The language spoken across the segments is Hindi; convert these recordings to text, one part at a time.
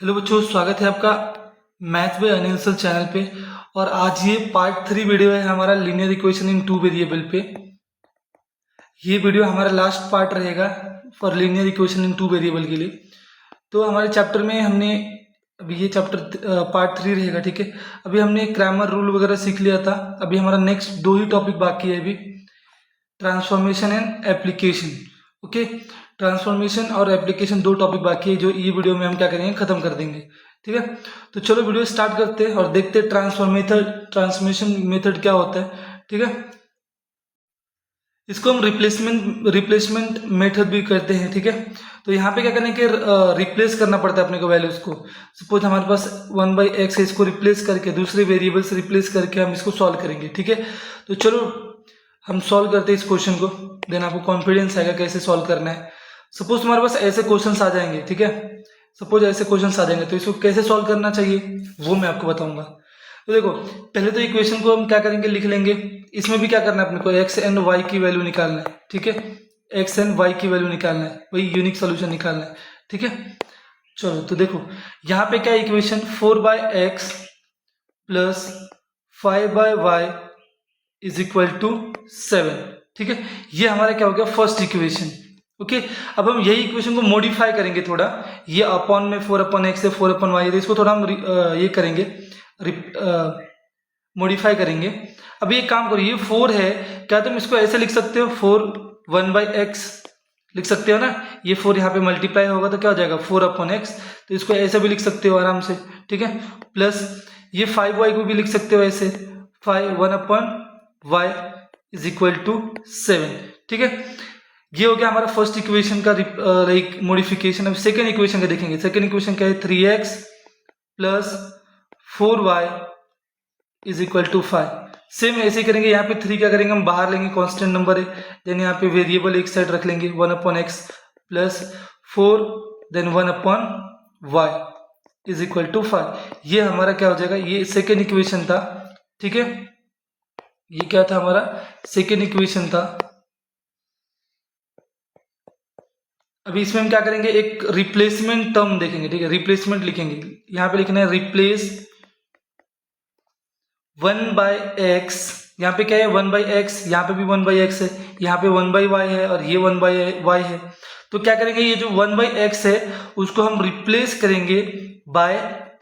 हेलो बच्चों, स्वागत है आपका math bye Anil sir channel पे। और आज ये पार्ट 3 वीडियो है हमारा लीनियर इक्वेशन इन 2 वेरिएबल पे। ये वीडियो हमारा लास्ट पार्ट रहेगा for linear equation in 2 variable के लिए। तो हमारे चैप्टर में हमने अभी ये चैप्टर पार्ट 3 रहेगा, ठीक है। अभी हमने ग्रामर रूल वगैरह सीख लिया था। अभी हमारा नेक्स्ट 2 ही टॉपिक बाकी है अभी, transformation and application. Okay, transformation और एप्लीकेशन 2 टॉपिक बाकी है जो ये वीडियो में हम क्या करेंगे, खत्म कर देंगे, ठीक है। तो चलो वीडियो स्टार्ट करते हैं और देखते हैं ट्रांसफॉर्मेशन मेथड क्या होता है, ठीक है। इसको हम रिप्लेसमेंट मेथड भी करते हैं, ठीक है। तो यहाँ पे क्या करने के रिप्लेस करना पड़ता है अपने को वैल्यूज को। सपोज हमारे पास 1/x है, इसको रिप्लेस करके दूसरे वेरिएबल से रिप्लेस करके हम इसको सॉल्व करेंगे, ठीक है। तो चलो हम सॉल्व करते हैं इस क्वेश्चन को, देन आपको कॉन्फिडेंस आएगा कैसे सॉल्व करना है। सपोज तुम्हारे पास ऐसे क्वेश्चंस आ जाएंगे, ठीक है। सपोज ऐसे क्वेश्चंस आ जाएंगे तो इसको कैसे सॉल्व करना चाहिए वो मैं आपको बताऊंगा। तो देखो, पहले तो इक्वेशन को हम क्या करेंगे, लिख लेंगे। इसमें भी क्या करना है अपने को, एक्स एंड वाई की वैल्यू निकालना है, ठीक है। एक्स एंड वाई की वैल्यू निकालना है, वही यूनिक सोल्यूशन निकालना है, ठीक है। चलो तो देखो यहाँ पे क्या equation, 4/x plus 5/y is equal to 7, ठीक है। ये हमारा क्या हो गया, फर्स्ट इक्वेशन। ओके, अब हम यही इक्वेशन को मॉडिफाई करेंगे थोड़ा। ये अपॉन में 4/x है, 4/y है, तो इसको थोड़ा हम ये करेंगे, मॉडिफाई करेंगे। अब ये काम करो, ये 4 है, क्या तुम इसको ऐसे लिख सकते हो, 4 1/x लिख सकते हो ना। ये 4 यहाँ पे मल्टीप्लाई होगा तो क्या हो जाएगा, 4/x। तो इसको ऐसे भी लिख सकते हो आराम से, ठीक है। प्लस ये 5y को भी लिख सकते हो ऐसे, 1/y इज इक्वल टू 7, ठीक है। ये हो गया हमारा फर्स्ट इक्वेशन का मॉडिफिकेशन। अब सेकेंड इक्वेशन का देखेंगे। सेकेंड इक्वेशन क्या है, 3x plus 4y is equal to 5। Same ऐसे ही करेंगे, यहाँ पे 3 क्या करेंगे, हम बाहर लेंगे, कांस्टेंट नंबर है, देन यहाँ पे वेरिएबल एक साइड रख लेंगे, 1/x plus 4 then 1/y is equal to 5। ये हमारा क्या हो जाएगा, ये सेकेंड इक्वेशन था, ठीक है। ये क्या था, हमारा सेकेंड इक्वेशन था। अभी इसमें हम क्या करेंगे, एक रिप्लेसमेंट टर्म देखेंगे, ठीक है। रिप्लेसमेंट लिखेंगे, यहाँ पे लिखना है रिप्लेस 1/x। यहाँ पे क्या है, 1/x, यहाँ पे भी 1/x है, यहाँ पे 1/y है और ये 1/y है। तो क्या करेंगे, ये जो 1/x है उसको हम रिप्लेस करेंगे बाय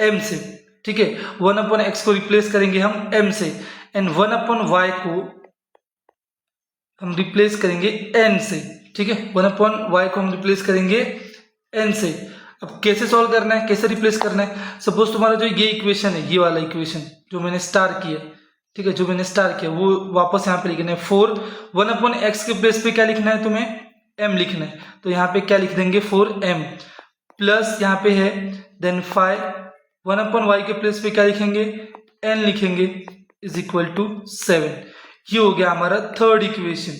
m से, ठीक है। 1/x को रिप्लेस करेंगे हम m से, एंड 1/y को हम रिप्लेस करेंगे n से, ठीक है। 1/y को हम रिप्लेस करेंगे n से। अब कैसे सॉल्व करना है, कैसे रिप्लेस करना है। सपोज तुम्हारा जो ये इक्वेशन है, ये वाला इक्वेशन जो मैंने स्टार किया, ठीक है, जो मैंने स्टार किया वो वापस यहाँ पे लिखना है 4। 1/x के प्लेस पे क्या लिखना है तुम्हें, m लिखना है। तो यहाँ पे क्या लिख देंगे, 4m प्लस यहाँ पे है देन 5। 1/y के प्लेस पे क्या लिखेंगे, n लिखेंगे इज इक्वल टू 7। ये हो गया हमारा थर्ड इक्वेशन,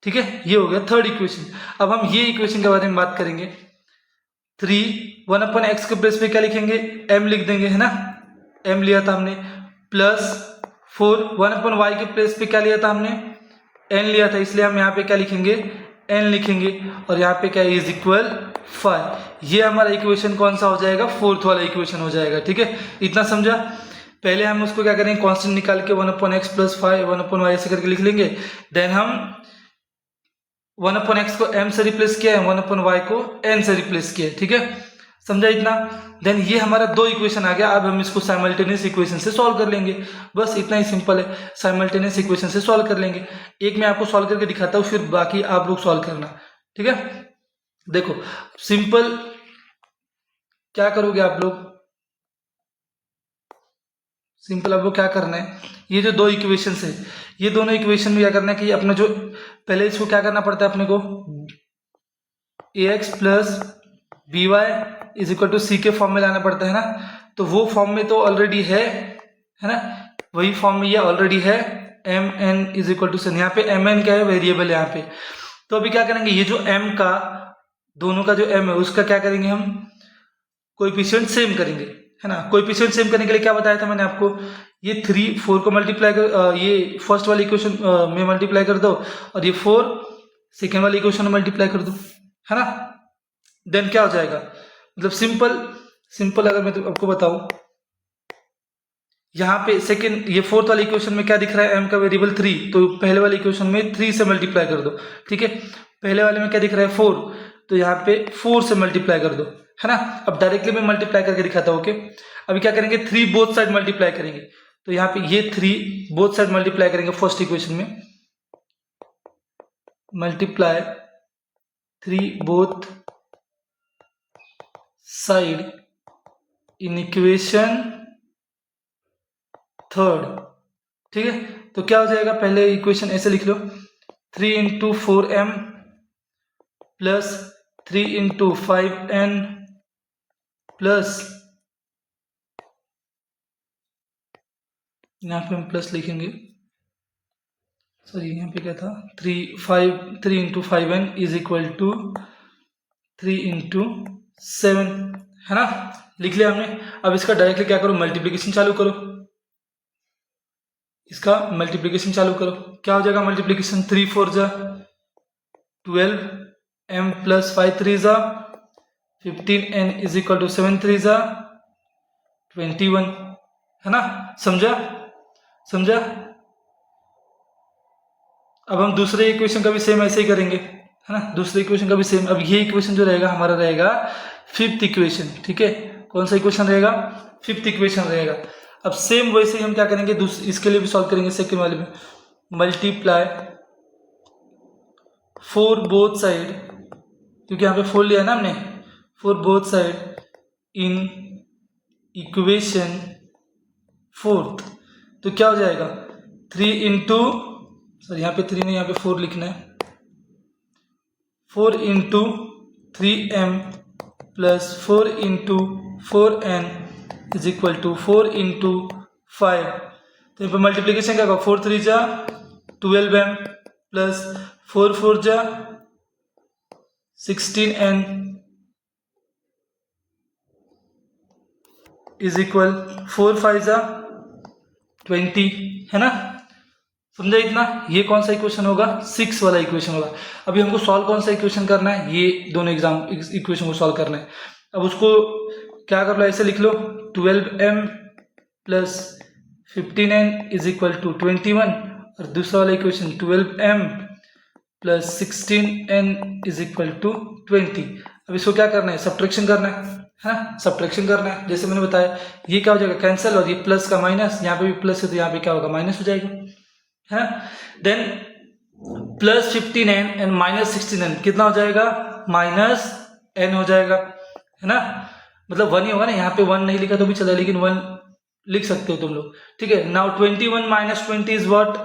ठीक है। ये हो गया थर्ड इक्वेशन। अब हम ये इक्वेशन के बारे में बात करेंगे। 3 1/x के प्लेस पे क्या लिखेंगे, m लिख देंगे, है ना, m लिया था हमने, प्लस 4 1/y के प्लेस पे क्या लिया था हमने, n लिया था, इसलिए हम यहाँ पे क्या लिखेंगे, n लिखेंगे, और यहाँ पे क्या इज इक्वल 5। ये हमारा इक्वेशन कौन सा हो जाएगा, फोर्थ वाला इक्वेशन हो जाएगा, ठीक है। इतना समझा। पहले हम उसको क्या करेंगे, कांस्टेंट निकाल के 1/x प्लस 5 1/y ऐसे करके लिख लेंगे। देन हम 1/x को m से रिप्लेस किया है, 1/y को n से रिप्लेस किया है, ठीक है। समझा इतना। देन ये हमारा 2 इक्वेशन आ गया। अब हम इसको साइमल्टेनियस इक्वेशन से सॉल्व कर लेंगे, बस इतना ही सिंपल है। साइमल्टेनियस इक्वेशन से सॉल्व कर लेंगे। एक मैं आपको सॉल्व करके दिखाता हूँ, फिर बाकी आप लोग सॉल्व करना, ठीक है। देखो सिंपल क्या करोगे आप लोग, सिंपल आप लोग क्या करना है, ये जो 2 इक्वेशन है, ये दोनों इक्वेशन में क्या करना है कि अपना जो पहले इसको क्या करना पड़ता है अपने को, ax plus by is equal to C के फॉर्म में लाना पड़ता है ना। तो वो फॉर्म में तो ऑलरेडी है ना, वही फॉर्म में ये ऑलरेडी है, mn इज इक्वल टू सन। यहाँ पे mn क्या है, वेरिएबल यहाँ पे। तो अभी क्या करेंगे, ये जो m का, दोनों का जो m है उसका क्या करेंगे, हम कोएफिशिएंट सेम करेंगे, है ना। कोएफिशिएंट सेम करने के लिए क्या बताया था मैंने आपको, ये 3 4 को मल्टीप्लाई कर, ये फर्स्ट वाली इक्वेशन में मल्टीप्लाई कर दो, और ये 4 सेकेंड वाली इक्वेशन में मल्टीप्लाई कर दो, है ना। देन क्या हो जाएगा, मतलब सिंपल सिंपल अगर मैं आपको बताऊं, यहाँ पे सेकंड ये फोर्थ वाले इक्वेशन में क्या दिख रहा है, m का वेरिएबल 3, तो पहले वाले इक्वेशन में 3 से मल्टीप्लाई कर दो, ठीक है। पहले वाले में क्या दिख रहा है 4, तो यहाँ पे 4 से मल्टीप्लाई कर दो, है ना। अब डायरेक्टली मैं मल्टीप्लाई करके दिखाता हूँ, ओके। अभी क्या करेंगे, 3 बोथ साइड मल्टीप्लाई करेंगे, तो यहाँ पे ये 3 बोथ साइड मल्टीप्लाई करेंगे फर्स्ट इक्वेशन में, multiply 3 both side in equation third, ठीक है। तो क्या हो जाएगा, पहले इक्वेशन ऐसे लिख लो, 3 into 4m plus 3 into 5n plus, यहाँ पे हम प्लस लिखेंगे, सॉरी यहाँ पे क्या था, 3 into 5n is equal to 3 into 7, है ना, लिख लिया हमने। अब इसका डायरेक्टली क्या करो, मल्टीप्लिकेशन चालू करो, इसका मल्टीप्लिकेशन चालू करो, क्या हो जाएगा मल्टीप्लिकेशन, 3 4 जा 12, m प्लस 5 3 जा 15n इज इक्वल टू 7 3 जा 21, है ना, समझा समझा। अब हम दूसरे इक्वेशन का भी सेम ऐसे ही करेंगे, है ना, दूसरे इक्वेशन का भी सेम। अब ये इक्वेशन जो रहेगा हमारा रहेगा फिफ्थ इक्वेशन, ठीक है। कौन सा इक्वेशन रहेगा, फिफ्थ इक्वेशन रहेगा। अब सेम वैसे ही हम क्या करेंगे, इसके लिए भी सॉल्व करेंगे सेकंड वाले में, मल्टीप्लाई 4 बोथ साइड, क्योंकि यहाँ पे 4 लिया ना हमने, 4 both side in equation fourth, तो क्या हो जाएगा 3 इंटू, सॉरी यहाँ पे 3 नहीं, यहाँ पे 4 लिखना है, 4 into 3m plus 4 into 4n is equal to 4 into 5, तो यहाँ पे मल्टीप्लीकेशन क्या होगा, 4 3 जा 12m प्लस 4 4 जा 16n इज इक्वल 4 5 जा 20, है ना, समझा इतना। ये कौन सा इक्वेशन होगा, 6 वाला इक्वेशन होगा। अभी हमको सॉल्व कौन सा इक्वेशन करना है, ये दोनों इक्वेशन को सॉल्व करना है। अब उसको क्या कर लो, ऐसे लिख लो, 12m plus 15n is equal to 21, और दूसरा वाला equation 12m plus 16n is equal to 20। अब इसको क्या करना है, सब्ट्रैक्शन करना है ना, सब्ट्रैक्शन करना है। जैसे मैंने बताया, ये क्या हो जाएगा कैंसिल, और ये प्लस का माइनस, यहाँ पे भी प्लस है तो यहाँ पे क्या होगा माइनस हो जाएगा, है ना। Then plus 15n and minus 16n कितना हो जाएगा, माइनस n हो जाएगा, है ना, मतलब 1 ही होगा ना, यहाँ पे 1 नहीं लिखा तो भी चला, लेकिन 1 लिख सकते हो तुम लोग, ठीक है। नाउ 21 माइनस 20 इज व्हाट,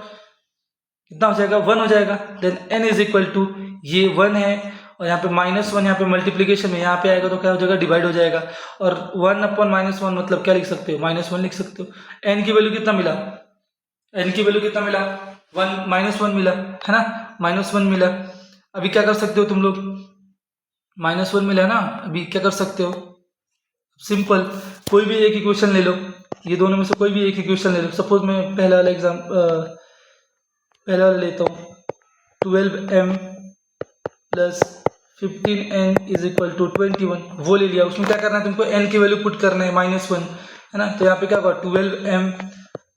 कितना हो जाएगा, 1 हो जाएगा। Then n is equal to, ये 1 है और यहाँ पे -1, यहाँ पे मल्टीप्लीकेशन में यहाँ पे आएगा तो क्या हो जाएगा, डिवाइड हो जाएगा, और 1 अपॉन -1 मतलब क्या लिख सकते हो, -1 लिख सकते हो। n की वैल्यू कितना मिला, n की वैल्यू कितना मिला, 1 मिला, है ना, -1 मिला। अभी क्या कर सकते हो तुम लोग, -1 मिला ना, अभी क्या कर सकते हो, सिंपल कोई भी एक इक्वेशन ले लो, ये दोनों में से कोई भी एक इक्वेशन ले लो। सपोज मैं पहला वाला लेता हूँ, 12m plus 15n is equal to 21, वो ले लिया। उसमें क्या करना है तुमको, n की वैल्यू पुट करना है -1, है ना, तो यहाँ पे क्या होगा 12m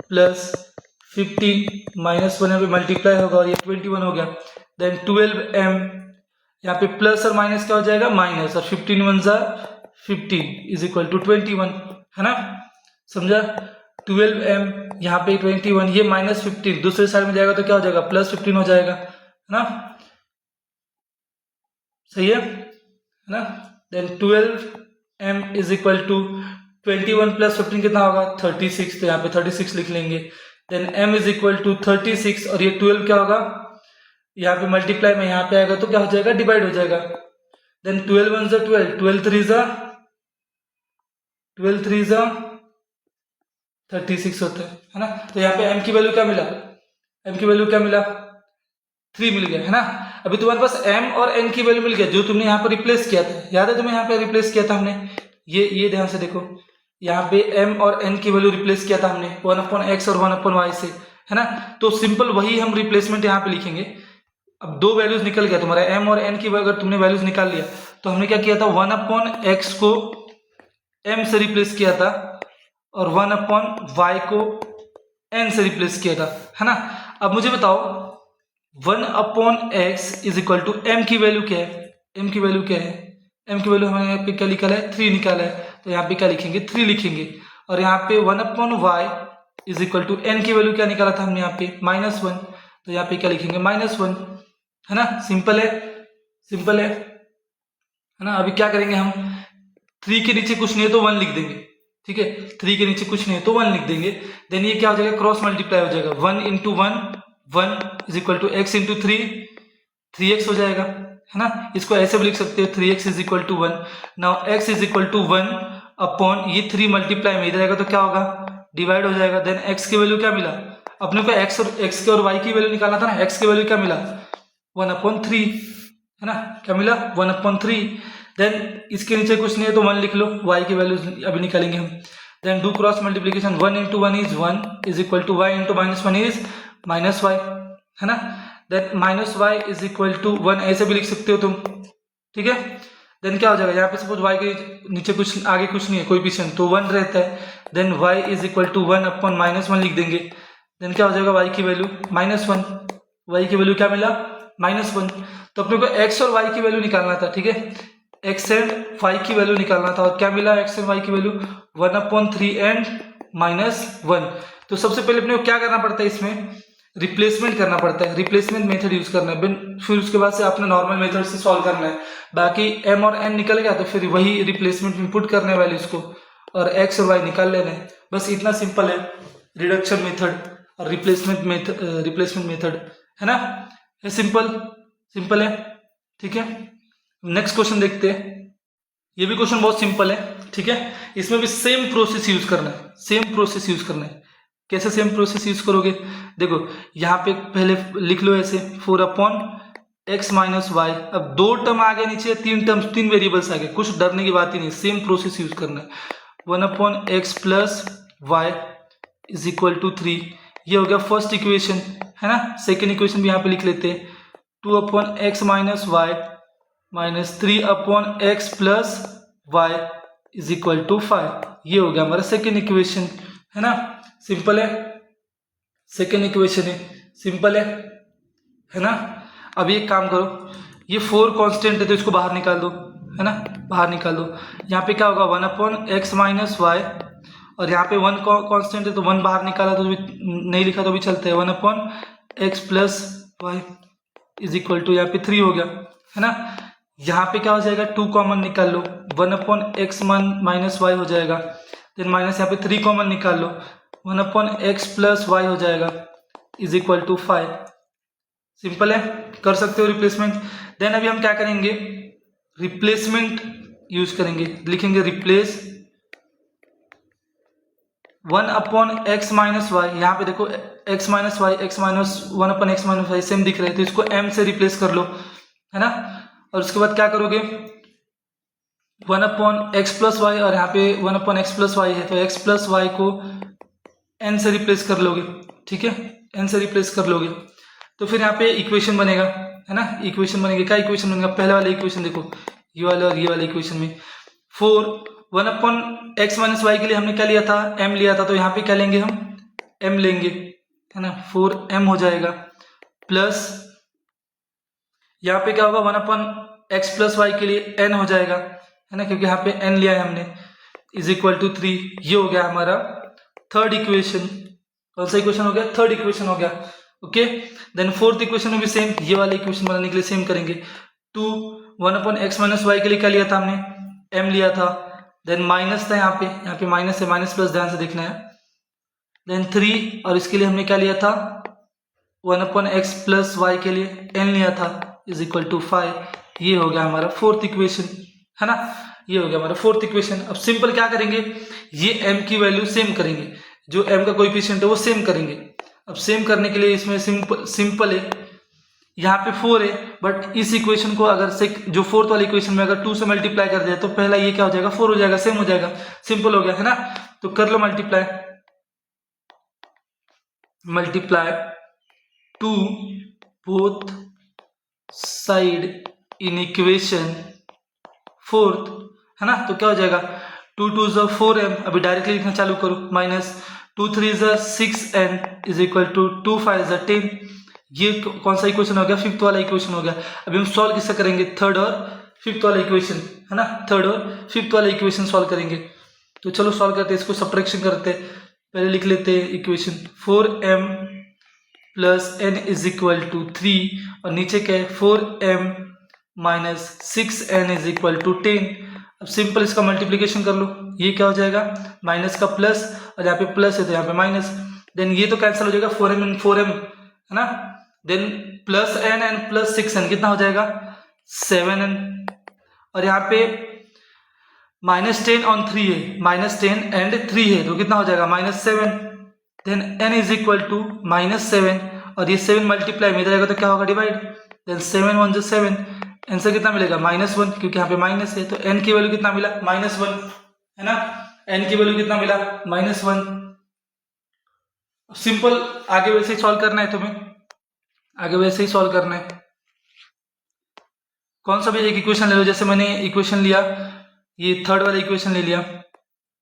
प्लस 15 -1 यहाँ पे मल्टीप्लाई होगा और ये 21 हो गया। देन 12m यहाँ पे प्लस और माइनस क्या हो जाएगा, माइनस, और 15 1 जा 15 इज इक्वल टू 21, है ना, समझा। 12m यहाँ पे 21, ये -15 दूसरे साइड में जाएगा तो क्या हो जाएगा, +15 हो जाएगा, है ना, सही है ना। Then 12m is equal to 21 plus 15 कितना होगा, 36, तो यहाँ पे 36 लिख लेंगे। Then m is equal to 36, और ये 12 क्या होगा, यहाँ पे मल्टीप्लाई में यहाँ पे आएगा तो क्या हो जाएगा, डिवाइड हो जाएगा। देन 12 1 जा 12, 12 3 जा 36 होता है ना। तो यहाँ पे m की वैल्यू क्या मिला, m की वैल्यू क्या मिला, 3 मिल गया, है ना। अभी तुम्हारे पास m और n की वैल्यू मिल गया, जो तुमने यहाँ पर रिप्लेस किया था, याद है तुम्हें यहाँ पे रिप्लेस किया था हमने, ये ध्यान से देखो, यहाँ पे m और n की वैल्यू रिप्लेस किया था हमने 1/x और 1/y से, है ना। तो सिंपल वही हम रिप्लेसमेंट यहाँ पे लिखेंगे। अब दो वैल्यूज निकल गया तुम्हारा, m और n की अगर तुमने वैल्यूज निकाल लिया, तो हमने क्या किया था 1/x को m से रिप्लेस किया था और 1 अपॉन y को n से रिप्लेस किया था, है ना। अब मुझे बताओ 1 upon x is equal to m की वैल्यू क्या है, m की वैल्यू क्या है, m की वैल्यू हमें यहाँ पे क्या निकाला है, 3 निकाला है, तो यहाँ पे क्या लिखेंगे, 3 लिखेंगे। और यहाँ पे 1 upon y is equal to n की वैल्यू क्या निकाला था हमने यहाँ पे -1, तो यहाँ पे क्या लिखेंगे -1, है ना। सिंपल है, सिंपल है ना। अभी क्या करेंगे हम, 3 के नीचे कुछ नहीं है तो 1 लिख देंगे, ठीक है। 3 के नीचे कुछ नहीं है तो 1 लिख देंगे। देन ये क्या हो जाएगा, क्रॉस मल्टीप्लाई हो जाएगा, 1 into 1 is equal to x into 3x हो जाएगा, है ना। इसको ऐसे भी लिख सकते हो 3x is equal to 1। Now x is equal to 1 upon ये 3 मल्टीप्लाई में इधर आएगा तो क्या होगा, डिवाइड हो जाएगा। देन x की वैल्यू क्या मिला, अपने को x के और y की वैल्यू निकालना था ना, x की वैल्यू क्या मिला 1/3, है ना। क्या मिला 1/3। देन इसके नीचे कुछ नहीं है तो 1 लिख लो, y की वैल्यू अभी निकालेंगे हम। Then do cross multiplication, 1 into 1 is 1 is equal to y into -1 is -y, है ना। Then -y is equal to 1 ऐसे भी लिख सकते हो तुम, ठीक है। देन क्या हो जाएगा, यहाँ पे सपोज y के नीचे कुछ आगे कुछ नहीं है कोएफिशिएंट तो 1 रहता है। Then y is equal to 1 upon -1 लिख देंगे। देन क्या हो जाएगा, y की वैल्यू -1, y की वैल्यू क्या मिला -1। तो अपने को x और y की वैल्यू निकालना था, ठीक है, x एंड y की वैल्यू निकालना था। और क्या मिला x एंड y की वैल्यू 1/3 एंड -1। तो सबसे पहले अपने को क्या करना पड़ता है, इसमें रिप्लेसमेंट करना पड़ता है, रिप्लेसमेंट मेथड यूज करना है। फिर उसके बाद से आपने नॉर्मल मेथड से सॉल्व करना है। बाकी m और n निकल गया तो फिर वही रिप्लेसमेंट में पुट करने वाले इसको और x और y निकाल लेना है। बस इतना सिंपल है रिडक्शन मेथड और रिप्लेसमेंट मेथड, है ना। ये सिंपल है, ठीक है। नेक्स्ट क्वेश्चन देखते हैं। ये भी क्वेश्चन बहुत सिंपल है, ठीक है। इसमें भी सेम प्रोसेस यूज करना है, सेम प्रोसेस यूज करना है। कैसे सेम प्रोसेस यूज करोगे, देखो यहाँ पे पहले लिख लो ऐसे 4 अपॉन x माइनस वाई। अब 2 टर्म आ गए नीचे, 3 टर्म्स 3 वेरिएबल्स आ गए, कुछ डरने की बात ही नहीं, सेम प्रोसेस यूज करना है। 1 upon X plus Y is equal to 3, ये हो गया फर्स्ट इक्वेशन, है ना। सेकेंड इक्वेशन भी यहाँ पे लिख लेते हैं, 2 upon X minus Y minus 3 upon X plus Y is equal to 5, ये हो गया हमारा सेकेंड इक्वेशन, है ना। सिंपल है, सेकेंड इक्वेशन है, सिंपल है ना। अब एक काम करो, ये 4 कांस्टेंट है तो इसको बाहर निकाल दो, है ना, बाहर निकाल दो। यहाँ पे क्या होगा 1 अपॉन एक्स माइनस वाई, और यहाँ पे 1 कांस्टेंट है तो 1 बाहर निकाला तो भी नहीं लिखा तो भी चलता है। 1 upon X plus Y is equal to यहाँ पे 3 हो गया, है ना। यहाँ पे क्या हो जाएगा 2 कॉमन निकाल लो, 1 अपॉन एक्स माइनस वाई हो जाएगा। देन माइनस यहाँ पे 3 कॉमन निकाल लो, 1 अपॉन एक्स प्लस वाई हो जाएगा इज इक्वल टू 5। सिंपल है, कर सकते हो रिप्लेसमेंट। देन अभी हम क्या करेंगे, रिप्लेसमेंट यूज करेंगे, लिखेंगे replace 1 upon X minus Y. यहाँ पे देखो X minus Y, X minus 1 upon X minus Y same दिख रहे हैं तो इसको m से रिप्लेस कर लो, है ना। और उसके बाद क्या करोगे 1 अपॉन एक्स प्लस वाई, और यहाँ पे 1 अपॉन एक्स प्लस वाई है तो एक्स प्लस वाई को n से रिप्लेस कर लोगे, ठीक है, n से रिप्लेस कर लोगे तो फिर यहाँ पे इक्वेशन बनेगा, है ना। इक्वेशन बनेगा, क्या इक्वेशन बनेगा, पहले वाला इक्वेशन देखो, ये वाले और ये वाले इक्वेशन में 1 अपॉन एक्स माइनस वाई के लिए हमने क्या लिया था, m लिया था, तो यहाँ पे क्या लेंगे हम m लेंगे, है ना, 4m हो जाएगा। प्लस यहाँ पे क्या होगा 1 अपॉन एक्स प्लस वाई के लिए n हो जाएगा, है ना, क्योंकि यहाँ पे n लिया है हमने, इज इक्वल टू 3। ये हो गया हमारा थर्ड इक्वेशन। कौन सा इक्वेशन हो गया, थर्ड इक्वेशन हो गया, ओके। देन फोर्थ इक्वेशन में भी सेम, ये वाला इक्वेशन बनाने के लिए सेम करेंगे। 1 अपॉन एक्स माइनस वाई के लिए क्या लिया था हमने, m लिया था। देन माइनस था यहाँ पे माइनस है, माइनस प्लस ध्यान से देखना है। देन 3, और इसके लिए हमने क्या लिया था 1 अपॉन एक्स प्लस वाई के लिए n लिया था इज इक्वल टू 5। ये हो गया हमारा फोर्थ इक्वेशन, है ना, ये हो गया हमारा फोर्थ इक्वेशन। अब सिंपल क्या करेंगे, ये m की वैल्यू सेम करेंगे, जो m का कोएफिशिएंट है वो सेम करेंगे। अब सेम करने के लिए इसमें सिंपल है, यहाँ पे 4 है, बट इस इक्वेशन को अगर से जो फोर्थ वाली इक्वेशन में अगर 2 से मल्टीप्लाई कर दिया तो पहला ये क्या हो जाएगा 4 हो जाएगा, सेम हो जाएगा, सिंपल हो गया, है ना। तो कर लो multiply 2 both side in equation fourth, है ना। तो क्या हो जाएगा 2 2 ज़ा 4m, अभी डायरेक्टली लिखना चालू करो, माइनस 2 3 ज़ा 6n इज इक्वल टू 2 5 ज़ा 10। ये कौन सा इक्वेशन हो गया? फिफ्थ वाला इक्वेशन हो गया। अभी हम सॉल्व किससे करेंगे? थर्ड और फिफ्थ वाला इक्वेशन, है ना, थर्ड और फिफ्थ वाला इक्वेशन सॉल्व करेंगे। तो चलो सॉल्व करते हैं, इसको सब्ट्रैक्शन करते हैं। पहले लिख लेते हैं equation 4m plus n is equal to 3 और नीचे क्या है 4m minus 6n is equal to 10। अब सिंपल इसका मल्टीप्लीकेशन कर लो, ये क्या हो जाएगा? माइनस का प्लस, और यहाँ पे प्लस है तो यहाँ पे माइनस, देन ये तो कैंसिल हो जाएगा 4m इन 4m, है ना, then plus n and plus 6n कितना हो जाएगा? 7n, और यहाँ पे माइनस 10 ऑन 3 है, माइनस 10 एंड 3 है तो कितना हो जाएगा? -7, then n is equal to -7, और ये 7 मल्टीप्लाई में जाएगा तो क्या होगा? डिवाइड, देन 7 1 जो 7, आंसर कितना मिलेगा? -1, क्योंकि यहाँ पे माइनस है तो n की वैल्यू कितना मिला? -1, है ना, n की वैल्यू कितना मिला? -1। सिंपल, आगे वैसे ही सॉल्व करना है तुम्हें, आगे वैसे ही सॉल्व करना है। कौन सा भी एक इक्वेशन ले लो, जैसे मैंने इक्वेशन लिया, ये थर्ड वाला इक्वेशन ले लिया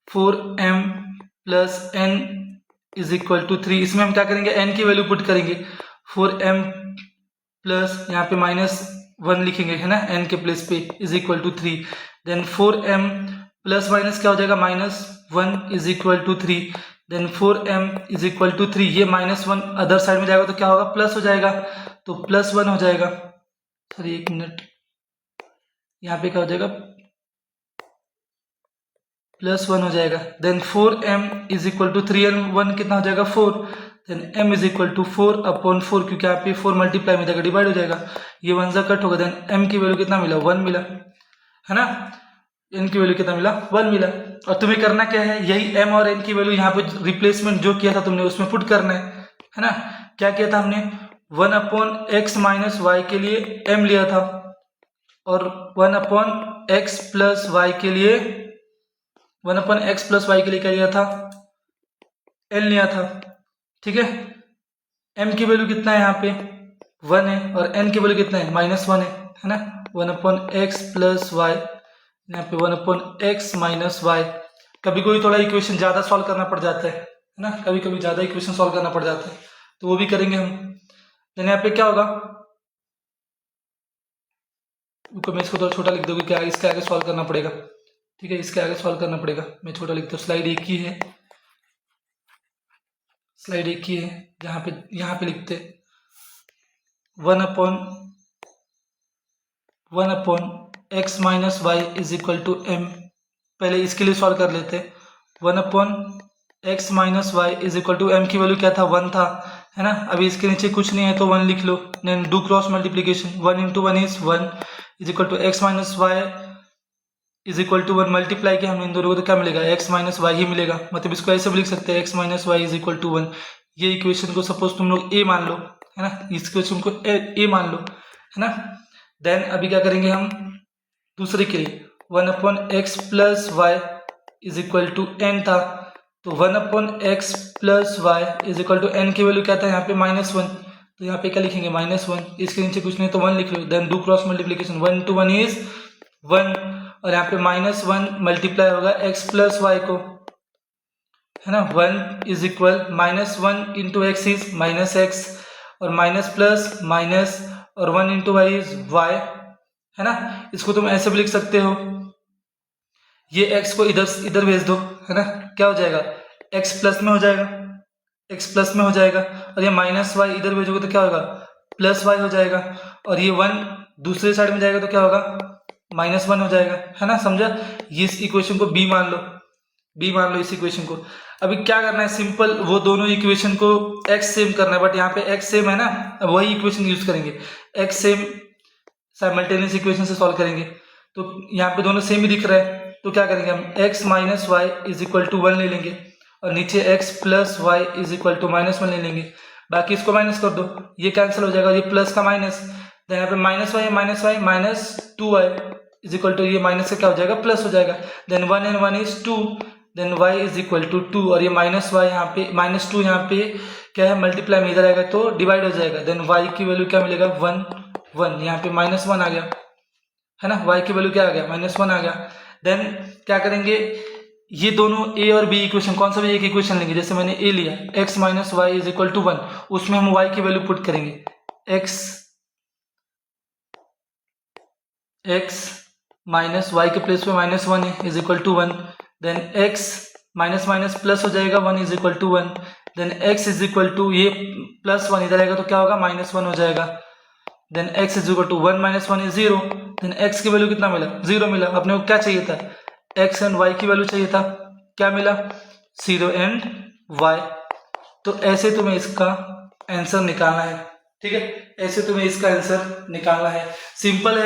4m plus n is equal to 3। इसमें हम क्या करेंगे? n की वैल्यू पुट करेंगे, 4m प्लस यहाँ पे -1 लिखेंगे, है ना, n के प्लेस पे, is equal to 3, then 4m plus minus क्या हो जाएगा? -1 is equal to 3, then 4m is equal to 3, ये -1 अदर साइड में जाएगा तो क्या होगा? प्लस हो जाएगा, तो +1 हो जाएगा। सॉरी एक मिनट, यहाँ पे क्या हो जाएगा? +1 हो जाएगा, then 4m is equal to 3 and 1 कितना हो जाएगा? 4, then m is equal to 4/4, क्योंकि यहाँ पे 4 मल्टीप्लाई में जाएगा, डिवाइड हो जाएगा, ये 1 सा कट होगा, देन m की वैल्यू कितना मिला? 1 मिला, है ना, n की वैल्यू कितना मिला? 1 मिला। और तुम्हें करना क्या है? यही m और n की वैल्यू यहाँ पे रिप्लेसमेंट जो किया था तुमने उसमें पुट करना है ना। क्या किया था हमने? 1/x माइनस वाई के लिए m लिया था, और 1/x प्लस वाई के लिए 1/x प्लस वाई के लिए क्या लिया था? n लिया था, ठीक है। m की वैल्यू कितना है? यहाँ पे 1 है, और n की वैल्यू कितना है? -1 है ना, 1/x प्लस वाई, यहाँ पे 1/x माइनस वाई। कभी कोई थोड़ा इक्वेशन ज्यादा सॉल्व करना पड़ जाता है ना, कभी कभी ज्यादा इक्वेशन सॉल्व करना पड़ जाता है, तो वो भी करेंगे हम। देन यहाँ पे क्या होगा? मैं इसको थोड़ा छोटा लिख दूंगी, क्या इसके आगे सॉल्व करना पड़ेगा, ठीक है, इसके आगे सॉल्व करना पड़ेगा। मैं छोटा लिखता हूँ, स्लाइड एक ही है, स्लाइड एक ही है, जहाँ पे यहाँ पे लिखते 1/x minus Y is equal to m। पहले इसके लिए सॉल्व कर लेते, 1/x minus Y is equal to m की वैल्यू क्या था? 1 था, है ना। अभी इसके नीचे कुछ नहीं है तो 1 लिख लो, then do cross multiplication, 1 × 1 is 1 is equal to x minus Y is equal to 1, multiply किया हमने इन दोनों को तो क्या मिलेगा? x माइनस वाई ही मिलेगा, मतलब इसको ऐसे भी लिख सकते हैं, x minus Y is equal to 1। ये इक्वेशन को सपोज तुम लोग a मान लो, है ना, इस इक्वेशन को a मान लो, है ना। देन अभी क्या करेंगे हम दूसरे के लिए, 1/x plus Y is equal to n था, तो 1/x plus Y is equal to n की वैल्यू क्या था? यहाँ पे -1, तो यहाँ पे क्या लिखेंगे? -1, इसके नीचे कुछ नहीं तो 1 लिख लो, then do cross multiplication, 1 × 1 is 1, और यहाँ पे -1 मल्टीप्लाई होगा x प्लस वाई को, है ना, 1 is equal -1 × x is -x, और माइनस प्लस माइनस, और 1 × y इज y, है ना। इसको तुम ऐसे भी लिख सकते हो, ये x को इधर भेज दो, है ना, क्या हो जाएगा? x प्लस में हो जाएगा, x प्लस में हो जाएगा, और ये -y इधर भेजोगे तो क्या होगा? +y हो जाएगा, और ये 1 दूसरे साइड में जाएगा तो क्या होगा? -1 हो जाएगा, है ना, समझा। ये इस इक्वेशन को b मान लो, b मान लो इस इक्वेशन को। अभी क्या करना है? सिंपल वो दोनों इक्वेशन को x सेम करना है, बट यहाँ पे x सेम है ना, अब वही इक्वेशन यूज करेंगे, x सेम साइमल्टेनियस इक्वेशन से सॉल्व करेंगे। तो यहाँ पे दोनों सेम ही दिख रहा है, तो क्या करेंगे हम? x minus Y is equal to 1 ले लेंगे, और नीचे x plus Y is equal to -1 ले लेंगे, बाकी इसको माइनस कर दो, ये कैंसिल हो जाएगा, ये प्लस का माइनस, देन यहाँ पे -y -2y is equal to, ये माइनस से क्या हो जाएगा? प्लस हो जाएगा, then 1 and 1 is 2, then y is equal to 2, और ये -y यहाँ पे -2 यहाँ पे क्या है? मल्टीप्लाई में इधर आएगा तो डिवाइड हो जाएगा, देन y की वैल्यू क्या मिलेगा? 1 यहाँ पे -1 आ गया, है ना, y की वैल्यू क्या आ गया? -1 आ गया। देन क्या करेंगे? ये दोनों ए और बी इक्वेशन, कौन सा भी एक इक्वेशन लेंगे, जैसे मैंने ए लिया x minus Y is equal to 1, उसमें हम y की वैल्यू पुट करेंगे x माइनस वाई के प्लेस पे -1 है is equal to 1, then x minus minus plus हो जाएगा 1 is equal to 1, then x is equal to ये +1 इधर आएगा तो क्या होगा -1 हो जाएगा, then x is equal to 1 minus 1 is 0, then x की वैल्यू कितना मिला, 0 मिला। अपने को क्या चाहिए था, x एंड y की वैल्यू चाहिए था, क्या मिला 0 एंड y। तो ऐसे तुम्हें इसका आंसर निकालना है, ठीक है, ऐसे तुम्हें इसका आंसर निकालना है। सिंपल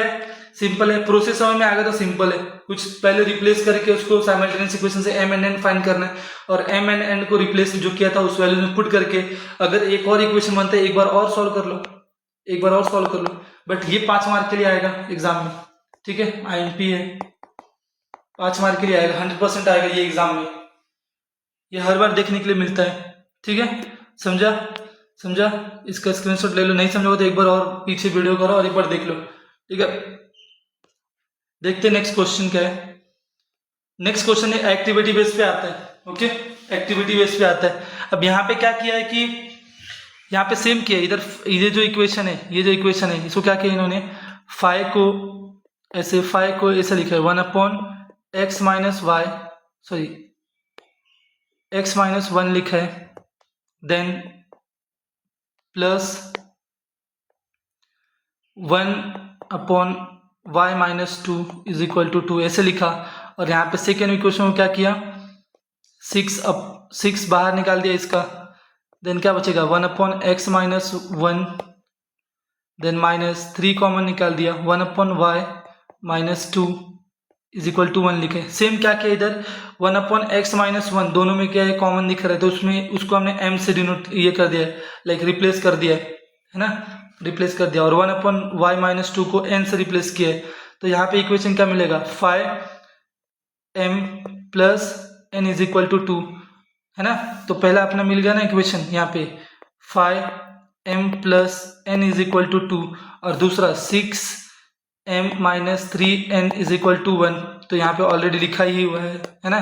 है, प्रोसेस समझ में आ गया तो सिंपल है। कुछ पहले रिप्लेस करके उसको साइमल्टेनियस इक्वेशन से m एंड n फाइंड करना है, और m एंड n को रिप्लेस जो किया था उस वैल्यू में पुट करके अगर एक और इक्वेशन बनता है एक बार और सॉल्व कर लो, बट ये 5 मार्क के लिए आएगा एग्जाम में, ठीक है, IMP है, 5 मार्क के लिए आएगा, 100% आएगा ये एग्जाम में, ये हर बार देखने के लिए मिलता है, ठीक है, समझा, इसका स्क्रीनशॉट ले लो, नहीं समझोगे तो एक बार और पीछे वीडियो करो और एक बार देख लो, ठीक है। देखते नेक्स्ट क्वेश्चन क्या है। नेक्स्ट क्वेश्चन एक्टिविटी बेस पे आता है, ओके, एक्टिविटी बेस पे आता है। अब यहाँ पे क्या किया है कि यहाँ पे सेम किया, इधर ये जो इक्वेशन है इसको क्या किया इन्होंने, फाई को ऐसे लिखा है 1/x minus y, sorry x minus 1 लिखा है, then plus 1/y minus 2 is equal to 2 ऐसे लिखा। और यहाँ पे सेकेंड इक्वेशन को क्या किया, 6 बाहर निकाल दिया इसका, देन क्या बचेगा 1/x माइनस 1, देन -3 कॉमन निकाल दिया, 1/y minus 2 is equal to 1 लिखे। सेम क्या किया इधर 1/x माइनस 1 दोनों में क्या है कॉमन दिख रहा है, तो उसमें उसको हमने m से डिनोट ये कर दिया है, लाइक रिप्लेस कर दिया है ना, रिप्लेस कर दिया, और 1/y माइनस 2 को n से रिप्लेस किया है। तो यहाँ पे इक्वेशन क्या मिलेगा, 5m plus n is equal to 2 है ना। तो पहला अपना मिल गया ना इक्वेशन, यहाँ पे 5m plus n is equal to 2, और दूसरा 6m minus 3n is equal to 1, तो यहाँ पे ऑलरेडी लिखा ही हुआ है ना।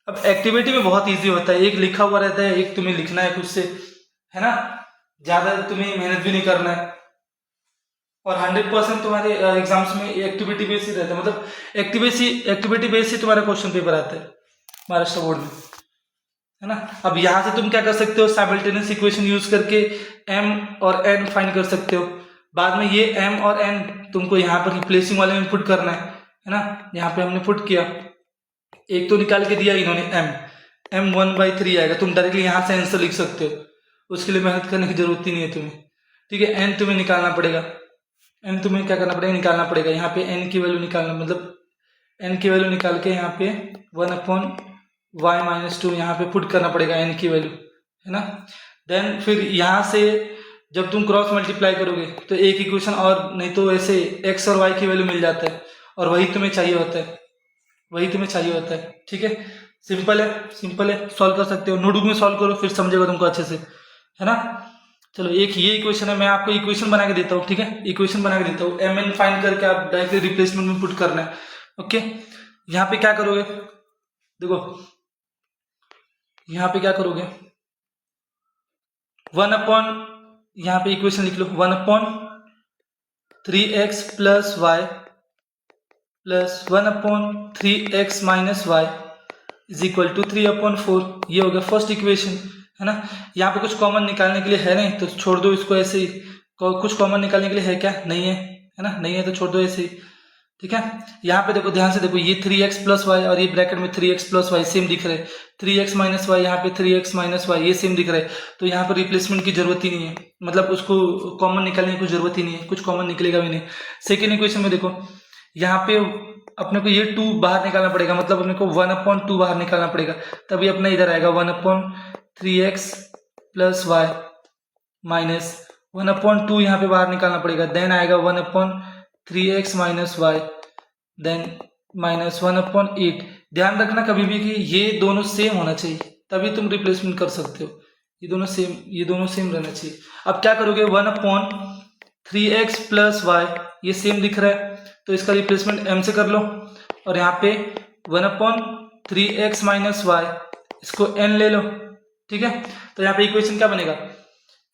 अब एक्टिविटी में बहुत इजी होता है, एक लिखा हुआ रहता है, एक तुम्हें लिखना है खुद से, है ना, ज्यादा तुम्हें मेहनत भी नहीं करना है, और 100% तुम्हारे एग्जाम्स में एक्टिविटी बेस ही रहता है, मतलब एक्टिविटी बेस ही तुम्हारा क्वेश्चन पेपर आता है महाराष्ट्र बोर्ड में, है ना। अब यहाँ से तुम क्या कर सकते हो, साइमल्टेनियस इक्वेशन यूज करके m और n फाइंड कर सकते हो। बाद में ये m और n तुमको यहाँ पर रिप्लेसिंग वाले में पुट करना है ना। यहाँ पे हमने पुट किया, एक तो निकाल के दिया इन्होंने m 1/3 आएगा, तुम डायरेक्टली यहाँ से आंसर लिख सकते हो, उसके लिए मेहनत करने की जरूरत ही नहीं है तुम्हें, ठीक है। n तुम्हें निकालना पड़ेगा, n तुम्हें क्या करना पड़ेगा, निकालना पड़ेगा। यहाँ पे n की वैल्यू निकालना, मतलब n की वैल्यू निकाल के यहाँ पे 1/y माइनस 2 यहाँ पे पुट करना पड़ेगा n की वैल्यू, है ना। देन फिर यहाँ से जब तुम क्रॉस मल्टीप्लाई करोगे तो एक इक्वेशन और नहीं तो ऐसे x और y की वैल्यू मिल जाता है, और वही तुम्हें चाहिए होता है, ठीक है। सिंपल है, सॉल्व कर सकते हो, नोटबुक में सॉल्व करो फिर समझेगा तुमको अच्छे से, है ना। चलो एक ये इक्वेशन है, मैं आपको इक्वेशन बना के देता हूँ, ठीक है, इक्वेशन बना के देता हूँ, mn फाइंड करके आप डायरेक्टली रिप्लेसमेंट में पुट करना है, ओके। यहाँ पे क्या करोगे, देखो यहाँ पे क्या करोगे, 1/ यहाँ पे इक्वेशन लिख लो, 1/3x plus y plus 1/3x minus y is equal to 3/4, ये हो गया फर्स्ट इक्वेशन, है ना। यहाँ पे कुछ कॉमन निकालने के लिए है नहीं, तो छोड़ दो इसको ऐसे ही। कुछ कॉमन निकालने के लिए है क्या, नहीं है, है ना, नहीं है तो छोड़ दो ऐसे ही, ठीक है। यहाँ पे देखो, ध्यान से देखो, ये 3x प्लस वाई और ये ब्रैकेट में 3x प्लस वाई सेम दिख रहे हैं, 3x माइनस वाई यहाँ पे 3x माइनस वाई ये सेम दिख रहा है, तो यहाँ पर रिप्लेसमेंट की जरूरत ही नहीं है, मतलब उसको कॉमन निकालने की कोई जरूरत ही नहीं है, कुछ कॉमन निकलेगा भी नहीं। सेकेंड इक्वेशन में देखो, यहाँ पे अपने को ये 2 बाहर निकालना पड़ेगा, मतलब अपने को 1/2 बाहर निकालना पड़ेगा, तभी अपना इधर आएगा 1/3x प्लस वाई माइनस 1/2 यहाँ पे बाहर निकालना पड़ेगा, देन आएगा 1/3x minus Y, then minus 1/8। ध्यान रखना कभी भी कि ये दोनों सेम होना चाहिए, तभी तुम रिप्लेसमेंट कर सकते हो, ये दोनों सेम रहना चाहिए। अब क्या करोगे, 1/3x प्लस वाई ये सेम दिख रहा है, तो इसका रिप्लेसमेंट m से कर लो, और यहाँ पे 3x माइनस वाई, इसको n ले लो, ठीक है। तो यहाँ पे इक्वेशन क्या बनेगा,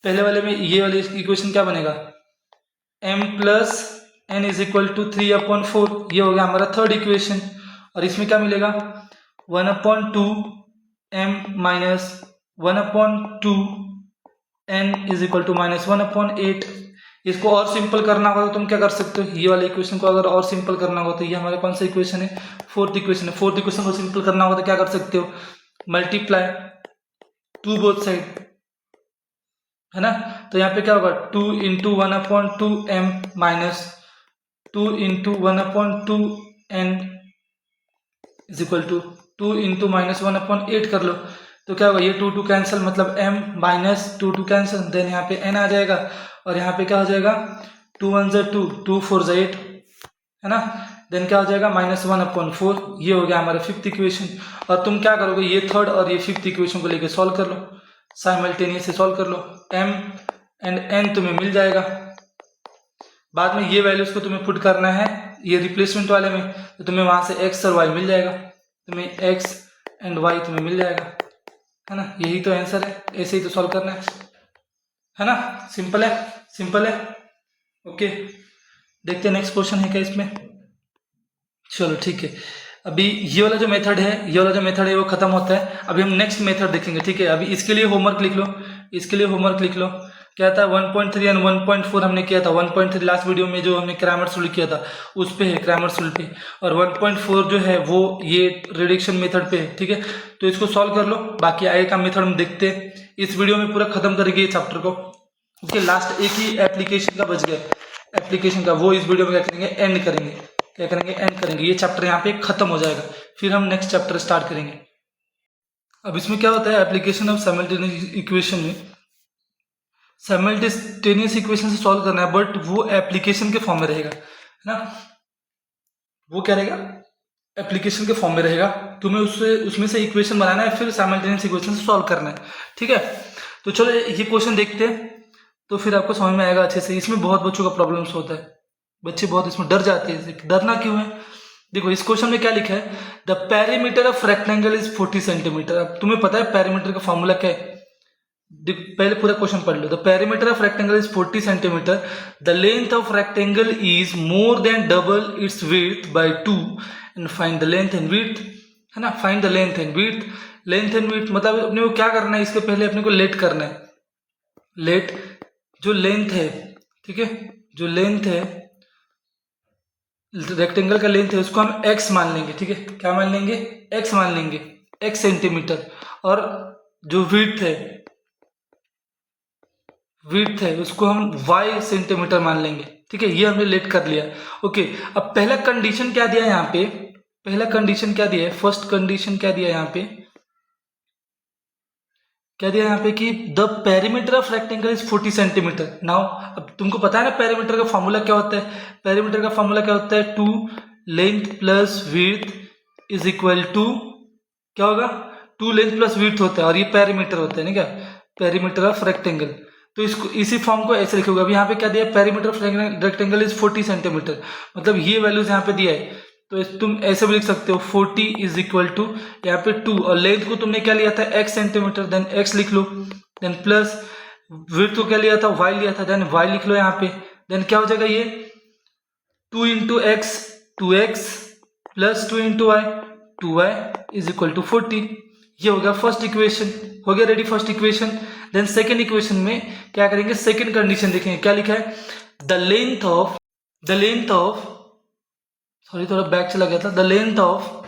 पहले वाले में ये वाले इक्वेशन क्या बनेगा, m plus n is equal to 3/4, ये हो गया हमारा थर्ड इक्वेशन। और इसमें क्या मिलेगा, 1/2 m minus 1/2 n is equal to minus 1/8। इसको और सिंपल करना होगा तो तुम क्या कर सकते हो, ये वाले इक्वेशन को अगर और सिंपल करना होगा तो ये हमारे कौन सा इक्वेशन है, फोर्थ इक्वेशन है। फोर्थ इक्वेशन को सिंपल करना होगा तो क्या कर सकते हो, मल्टीप्लाई टू बोथ साइड, है ना। तो यहाँ पे क्या होगा, 2 into 1/2 m minus 2 into 1/2 n is equal to 2 into minus 1/8 कर लो। तो क्या होगा, ये 2 कैंसिल, मतलब m माइनस 2 कैंसिल, देन यहाँ पे n आ जाएगा और यहाँ पे क्या हो जाएगा, 2 1 ज़ा 2, 2 4 ज़ा 8, है ना। देन क्या हो जाएगा, माइनस 1/4, ये हो गया हमारा फिफ्थ इक्वेशन। और तुम क्या करोगे, ये थर्ड और ये फिफ्थ इक्वेशन को लेके सॉल्व कर लो, साइमल्टेनियस से सॉल्व कर लो, m एंड n तुम्हें मिल जाएगा। बाद में ये वैल्यूज को तुम्हें पुट करना है ये रिप्लेसमेंट वाले में, तो तुम्हें वहां से x और y मिल जाएगा, तुम्हें x एंड y तुम्हें मिल जाएगा, है ना। यही तो आंसर है, ऐसे ही तो सॉल्व करना है ना। सिंपल है, सिंपल है। ओके, देखते हैं नेक्स्ट क्वेश्चन है क्या इसमें। चलो ठीक है, अभी ये वाला जो मेथड है, ये वाला जो मेथड है वो खत्म होता है। अभी हम नेक्स्ट मेथड देखेंगे, ठीक है। अभी इसके लिए होमवर्क लिख लो, इसके लिए होमवर्क लिख लो। क्या था, 1.3 एंड 1.4 हमने किया था। 1.3 लास्ट वीडियो में जो हमने क्रैमर्स रूल किया था उस पे है, क्रैमर्स रूल पे। और 1.4 जो है वो ये रिडक्शन मेथड पे है, ठीक है। तो इसको सॉल्व कर लो, बाकी आगे का मेथड हम देखते हैं। इस वीडियो में पूरा खत्म करेंगे ये चैप्टर को, ओके। लास्ट एक ही एप्लीकेशन का बच गया, एप्लीकेशन का, वो इस वीडियो में क्या करेंगे, एंड करेंगे। क्या करेंगे, एंड करेंगे। ये चैप्टर यहाँ पे खत्म हो जाएगा, फिर हम नेक्स्ट चैप्टर स्टार्ट करेंगे। अब इसमें क्या होता है, एप्लीकेशन ऑफ साइमल्टेनियस इक्वेशन में साइमल्टेनियस इक्वेशन से सॉल्व करना है, बट वो एप्लीकेशन के फॉर्म में रहेगा, है ना। वो क्या रहेगा, एप्लीकेशन के फॉर्म में रहेगा। तुम्हें उसमें से इक्वेशन बनाना है, फिर साइमल्टेनियस इक्वेशन से सॉल्व करना है, ठीक है। तो चलो ये क्वेश्चन देखते हैं, तो फिर आपको समझ में आएगा अच्छे से। इसमें बहुत बच्चों का प्रॉब्लम्स होता है, बच्चे बहुत इसमें डर जाते हैं। डरना क्यों है, देखो इस क्वेश्चन में क्या लिखा है, the perimeter of rectangle is 40 centimetre. अब तुम्हें पता है पेरीमीटर का फॉर्मूला क्या है, पहले पूरा क्वेश्चन पढ़ लो। The perimeter of rectangle is 40 centimetre, the length of rectangle is more than double its width by 2 and find the length and width, है ना। Find the length and width, length and width मतलब अपने को क्या करना है, इसके पहले अपने को लेट करना है। लेट जो लेंथ है, ठीक है, जो लेंथ है रेक्टेंगल का लेंथ है उसको हम x मान लेंगे, ठीक है। क्या मान लेंगे, x मान लेंगे, x सेंटीमीटर। और जो विड्थ है उसको हम y सेंटीमीटर मान लेंगे, ठीक है। ये हमने लेट कर लिया, ओके। अब पहला कंडीशन क्या दिया है यहाँ पे, पहला कंडीशन क्या दिया है, फर्स्ट कंडीशन क्या दिया है यहाँ पे, क्या दिया यहाँ पे कि the perimeter of rectangle is 40 centimetre. Now अब तुमको पता है ना पेरीमीटर का फॉर्मूला क्या होता है, पेरीमीटर का फॉर्मूला क्या होता है, 2 length plus width is equal to क्या होगा, 2 लेंथ प्लस विड्थ होता है और ये पेरीमीटर होता है ना, क्या, पेरीमीटर ऑफ रेक्टेंगल। तो इसको इसी फॉर्म को ऐसे लिखोगे। अब यहाँ पे क्या दिया है, perimeter of rectangle is 40 centimetre, मतलब ये वैल्यूज यहाँ पे दिया है। तो तुम ऐसे भी लिख सकते हो 40 इज इक्वल टू यहाँ पे 2 और लेंथ को तुमने क्या लिया था, x सेंटीमीटर, देन x लिख लो, देन प्लस विड्थ को क्या लिया था, y लिया था, देन y लिख लो यहाँ पे। देन क्या हो जाएगा, ये 2 into x 2x plus 2 into y 2y is equal to 40। ये हो गया फर्स्ट इक्वेशन, हो गया ready first equation. Then second equation में क्या करेंगे, सेकेंड कंडीशन देखेंगे। क्या लिखा है, द लेंथ ऑफ सॉरी थोड़ा बैक चला गया था, the length of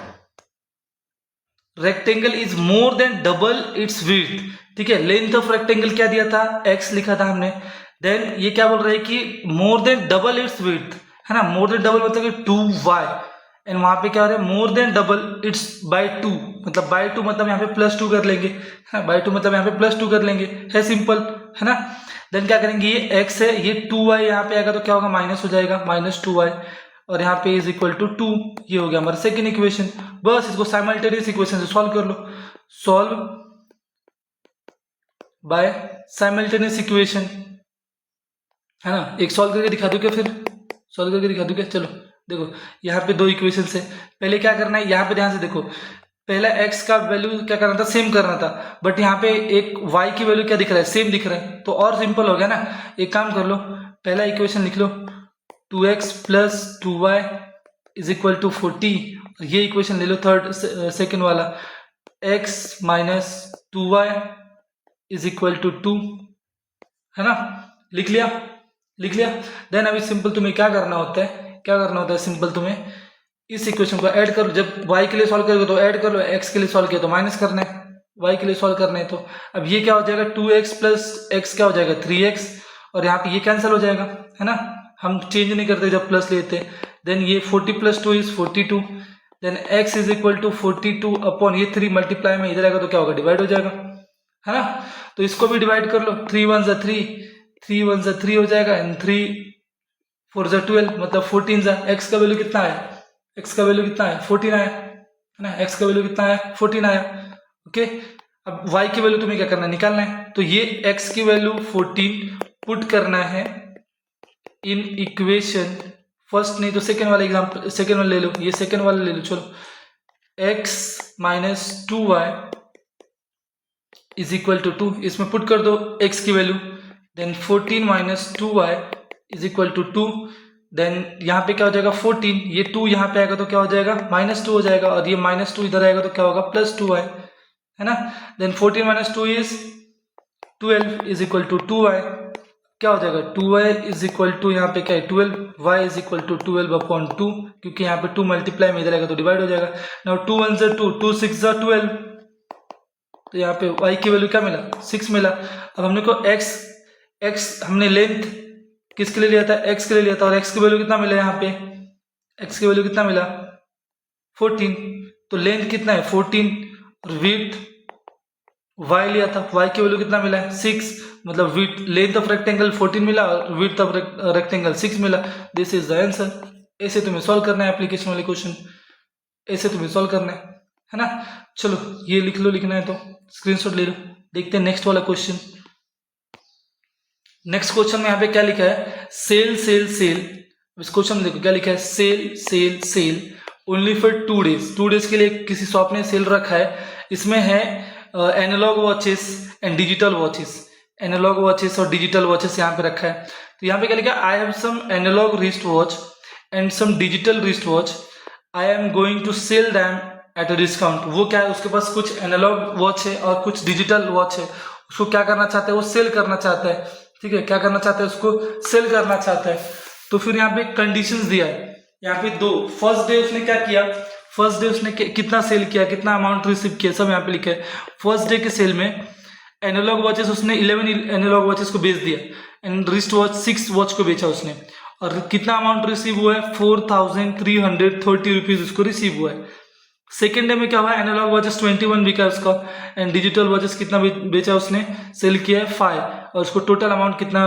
rectangle is more than double its width, ठीक है। लेंथ ऑफ रेक्टेंगल क्या दिया था, x लिखा था हमने। देन ये क्या बोल रहा है कि मोर देन डबल इट्स विड्थ, है ना। मोर देन डबल मतलब कि 2y, एंड वहां पे क्या हो रहा है, more than double its by 2, मतलब बाय 2 मतलब यहाँ पे प्लस 2 कर लेंगे, है, बाय 2 मतलब यहाँ पे प्लस 2 कर लेंगे, है सिंपल, है ना। देन क्या करेंगे, ये x है, ये 2y यहाँ पे आएगा तो क्या होगा, माइनस हो जाएगा, माइनस 2y, और यहाँ पे इज इक्वल टू 2। ये हो गया हमारा सेकेंड इक्वेशन। बस इसको साइमल्टेनियस इक्वेशन से सॉल्व कर लो, सॉल्व बाय साइमल्टेनियस इक्वेशन, है ना। एक सॉल्व करके दिखा दूं क्या, फिर सॉल्व करके दिखा दूं क्या, चलो देखो यहाँ पे 2 इक्वेशन है। पहले क्या करना है, यहाँ पे ध्यान से देखो, पहला x का वैल्यू क्या करना था, सेम करना था, बट यहाँ पे एक y की वैल्यू क्या दिख रहा है, सेम दिख रहा है, तो और सिंपल हो गया ना। एक काम कर लो, पहला इक्वेशन लिख लो 2x plus 2y is equal to 40, ये इक्वेशन ले लो थर्ड सेकेंड वाला, x minus 2y is equal to 2, है ना, लिख लिया, लिख लिया। देन अभी सिंपल तुम्हें क्या करना होता है, क्या करना होता है सिंपल तुम्हें इस इक्वेशन को ऐड करो, जब y के लिए सॉल्व करोगे तो ऐड कर लो, x के लिए सॉल्व किया तो माइनस करना है, y के लिए सॉल्व करना है, तो अब ये क्या हो जाएगा 2x प्लस x क्या हो जाएगा 3x, और यहाँ पे ये कैंसिल हो जाएगा, है ना, हम चेंज नहीं करते जब प्लस लेते। देन ये 40 plus 2 is 42, then x is equal to 42 upon ये 3 मल्टीप्लाई में इधर आएगा तो क्या होगा, डिवाइड हो जाएगा, है ना, तो इसको भी डिवाइड कर लो, 3 1 जा 3, 3 1 जा 3 हो जाएगा, एंड 3 4 जा 12, मतलब 14 जा, x का वैल्यू कितना है, x का वैल्यू कितना है 14 आया, है ना, x का वैल्यू कितना आया 14 आया, ओके। अब y की वैल्यू तुम्हें क्या करना है, निकालना है, तो ये x की वैल्यू 14 पुट करना है इन इक्वेशन फर्स्ट, नहीं तो सेकेंड वाला एग्जाम्पल, सेकेंड वाला ले लो, ये सेकेंड वाला ले लो, चलो x minus 2y is equal to 2, इसमें पुट कर दो x की value, then 14 minus 2y is equal to 2, then यहाँ पे क्या हो जाएगा 14, ये 2 यहाँ पे आएगा तो क्या हो जाएगा -2 हो जाएगा, और ये -2 इधर आएगा तो क्या होगा +2y, है ना, then 14 minus 2 is 12 is equal to 2y, क्या हो जाएगा 2y इज इक्वल टू यहाँ पे क्या है 12, y is equal to 12 upon 2, क्योंकि यहाँ पे 2 मल्टीप्लाई में इधर आएगा तो डिवाइड हो जाएगा। नाउ 2 1 जा 2, 2 6 जा 12, तो यहाँ पे y की वैल्यू क्या मिला 6 मिला। अब हमने को x हमने लेंथ किसके लिए लिया था, x के लिए लिया था, और x की वैल्यू कितना मिला यहाँ पे, x की वैल्यू कितना मिला 14, तो लेंथ कितना है 14, और विड्थ y लिया था, y की वैल्यू कितना मिला है 6, मतलब विड्थ लेंथ ऑफ रेक्टेंगल 14 मिला और विड्थ ऑफ रेक्टेंगल 6 मिला, दिस इज द आंसर। ऐसे तुम्हें सॉल्व करना है एप्लीकेशन वाले क्वेश्चन, ऐसे तुम्हें सॉल्व करना है ना। चलो ये लिख लो, लिखना है तो स्क्रीनशॉट ले लो, देखते हैं नेक्स्ट वाला क्वेश्चन। नेक्स्ट क्वेश्चन में यहाँ पे क्या लिखा है, सेल सेल सेल, इस क्वेश्चन में देखो क्या लिखा है, sale sale sale only for 2 days, 2 days के लिए किसी शॉप ने सेल रखा है, इसमें है analogue watches and digital watches, analogue watches और डिजिटल वॉचेस यहाँ पे रखा है। तो यहाँ पे क्या लिखा है, I have some analogue wrist watch and some digital wrist watch, I am going to sell them at a discount. वो क्या है, उसके पास कुछ एनालॉग वॉच है और कुछ डिजिटल वॉच है, उसको क्या करना चाहता है, वो सेल करना चाहता है, ठीक है, क्या करना चाहता है, उसको सेल करना चाहता है। तो फिर यहाँ पे कंडीशंस दिया है, यहाँ पे 2, फर्स्ट डे उसने क्या किया, फर्स्ट डे उसने कितना सेल किया, कितना अमाउंट रिसीव किया, सब यहाँ पे लिखा है। फर्स्ट डे के सेल में एनालॉग वॉचेस उसने 11 एनालॉग वॉचेस को बेच दिया, एंड रिस्ट वॉच 6 वॉच को बेचा उसने, और कितना अमाउंट रिसीव हुआ है 4330 रुपीज उसको रिसीव हुआ है। सेकेंड डे में क्या हुआ, एनालॉग वॉचेस 21 बिका उसका, एंड डिजिटल वॉचेस कितना बेचा उसने, सेल किया है 5, और उसको टोटल अमाउंट कितना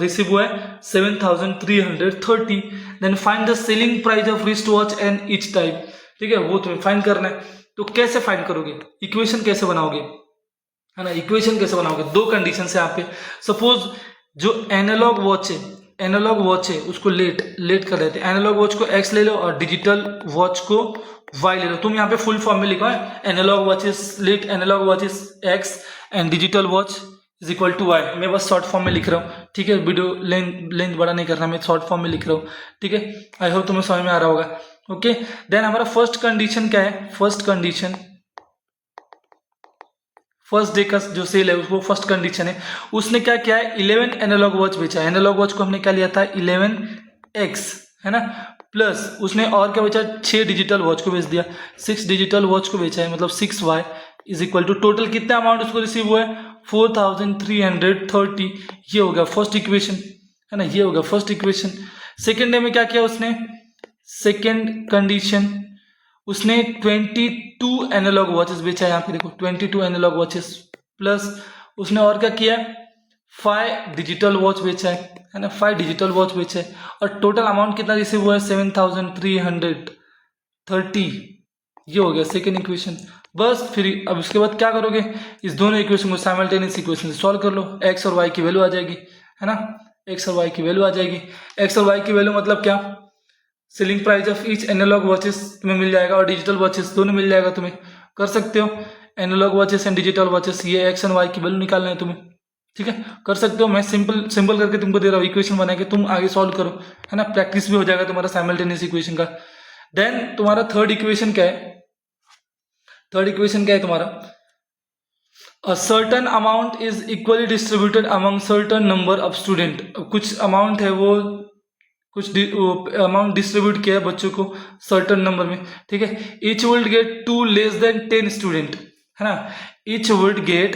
रिसीव हुआ है 7330। Then find the selling price of wrist watch and each type, ठीक है, वो तुम्हें फाइंड करना है। तो कैसे फाइंड करोगे, इक्वेशन कैसे बनाओगे, है ना, इक्वेशन कैसे बनाओगे, 2 कंडीशन है यहाँ पे। सपोज जो एनालॉग वॉच है, एनालॉग वॉच है उसको लेट कर देते हैं, एनालॉग वॉच को x ले लो और डिजिटल वॉच को y ले लो। तुम यहाँ पे फुल फॉर्म में लिखो है, analogue watch is let, analogue watch is x and digital watch is equal to y। मैं बस शॉर्ट फॉर्म में लिख रहा हूँ, ठीक है, वीडियो लेंथ बड़ा नहीं करना, मैं शॉर्ट फॉर्म में लिख रहा हूँ, ठीक है, आई होप तुम्हें समझ में आ रहा होगा। ओके, देन हमारा फर्स्ट कंडीशन क्या है, फर्स्ट कंडीशन फर्स्ट डे का जो सेल है वो फर्स्ट कंडीशन है, उसने क्या किया है 11 एनालॉग वॉच बेचा है, एनालॉग वॉच को हमने क्या लिया था 11x, है ना, प्लस उसने और क्या बेचा 6 डिजिटल वॉच को बेच दिया, 6 डिजिटल वॉच को बेचा है, मतलब 6y is equal to total कितना अमाउंट उसको रिसीव हुआ है 4330। ये हो गया फर्स्ट इक्वेशन, है ना, ये हो गया फर्स्ट इक्वेशन। सेकेंड डे में क्या किया उसने, सेकेंड कंडीशन उसने 22 एनालॉग वॉचेस बेचा है, यहाँ पे देखो 22 एनालॉग वॉचेस, प्लस उसने और क्या किया 5 डिजिटल वॉच बेचा है ना, 5 डिजिटल वॉच बेचा है, और टोटल अमाउंट कितना रिसीव हुआ है 7330। ये हो गया सेकेंड इक्वेशन। बस फिर अब उसके बाद क्या करोगे, इस दोनों इक्वेशन को साइमल्टेनियस इक्वेशन से सॉल्व कर लो, x और y की वैल्यू आ जाएगी, है ना, x और y की वैल्यू आ जाएगी। x और y की वैल्यू मतलब क्या, selling price of each analogue watches तुम्हें मिल जाएगा और डिजिटल वॉचेस दोनों मिल जाएगा तुम्हें, कर सकते हो। Analogue watches and digital watches, ये एक्स एंड वाई की वैल्यू निकालना है तुम्हें, ठीक है, कर सकते हो। मैं सिंपल सिंपल करके तुमको दे रहा हूँ, इक्वेशन बना के तुम आगे सॉल्व करो, है ना, प्रैक्टिस भी हो जाएगा तुम्हारा साइमल्टेनियस इक्वेशन का। देन तुम्हारा थर्ड इक्वेशन क्या है, थर्ड इक्वेशन क्या है तुम्हारा, a certain amount is equally distributed among certain number of student, कुछ अमाउंट है वो कुछ अमाउंट डिस्ट्रीब्यूट किया है बच्चों को सर्टन नंबर में, ठीक है। Each would get 2 less than 10 student, है ना, each would get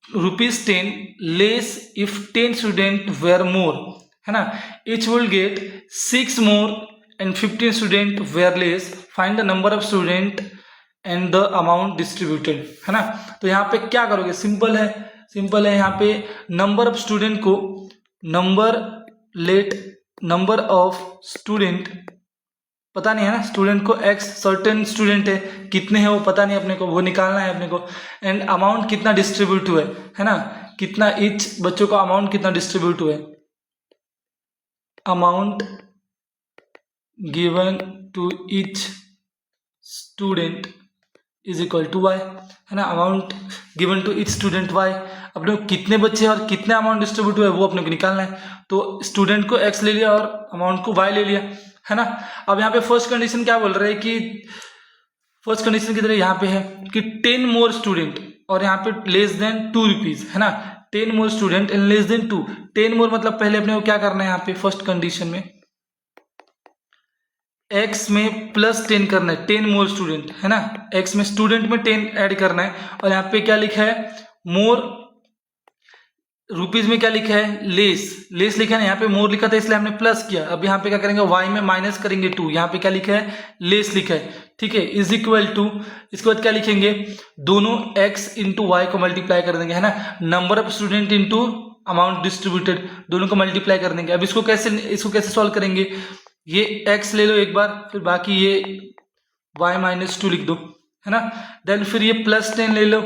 ₹10 less if 10 student were more, है ना, each would get 6 more and 15 student were less, find the number of student and the amount distributed, है ना। तो यहाँ पे क्या करोगे, सिंपल है, सिंपल है। यहाँ पे नंबर ऑफ स्टूडेंट को नंबर ऑफ स्टूडेंट पता नहीं है ना, स्टूडेंट को एक्स सर्टेन स्टूडेंट है, कितने हैं वो पता नहीं अपने को, वो निकालना है अपने को। एंड अमाउंट कितना डिस्ट्रीब्यूट हुआ है ना, कितना ईच बच्चों को अमाउंट कितना डिस्ट्रीब्यूट हुआ है, amount given to each student is equal to y, है ना, amount given to each student y, अपने को कितने बच्चे हैं और कितने अमाउंट डिस्ट्रीब्यूट हुए वो अपने को निकालना है। तो स्टूडेंट को एक्स ले लिया और अमाउंट को वाई ले लिया, है ना। अब यहाँ पे फर्स्ट कंडीशन क्या बोल रहे हैं कि फर्स्ट कंडीशन की तरह यहाँ पे है कि 10 मोर स्टूडेंट और यहाँ पे लेस देन ₹2, है ना, 10 मोर स्टूडेंट एंड लेस देन 2, 10 मोर मतलब पहले अपने को क्या करना है यहाँ पे फर्स्ट कंडीशन में x में +10 करना है, 10 मोर स्टूडेंट, है ना, x में स्टूडेंट में 10 ऐड करना है। और यहाँ पे क्या लिखा है, मोर रुपीज में क्या लिखा है, लेस लिखा है ना, यहाँ पे मोर लिखा था इसलिए हमने प्लस किया। अब यहाँ पे क्या करेंगे, y में माइनस करेंगे 2, यहाँ पे क्या लिखा है, लेस लिखा है, ठीक है, इज इक्वल टू, इसके बाद क्या लिखेंगे, दोनों x इंटू वाई को मल्टीप्लाई कर देंगे, है ना, number of student into amount distributed, दोनों को मल्टीप्लाई कर देंगे। अब इसको कैसे सॉल्व करेंगे, ये x ले लो एक बार, फिर बाकी ये y माइनस 2 लिख दो, है ना। देन फिर ये +10 ले लो,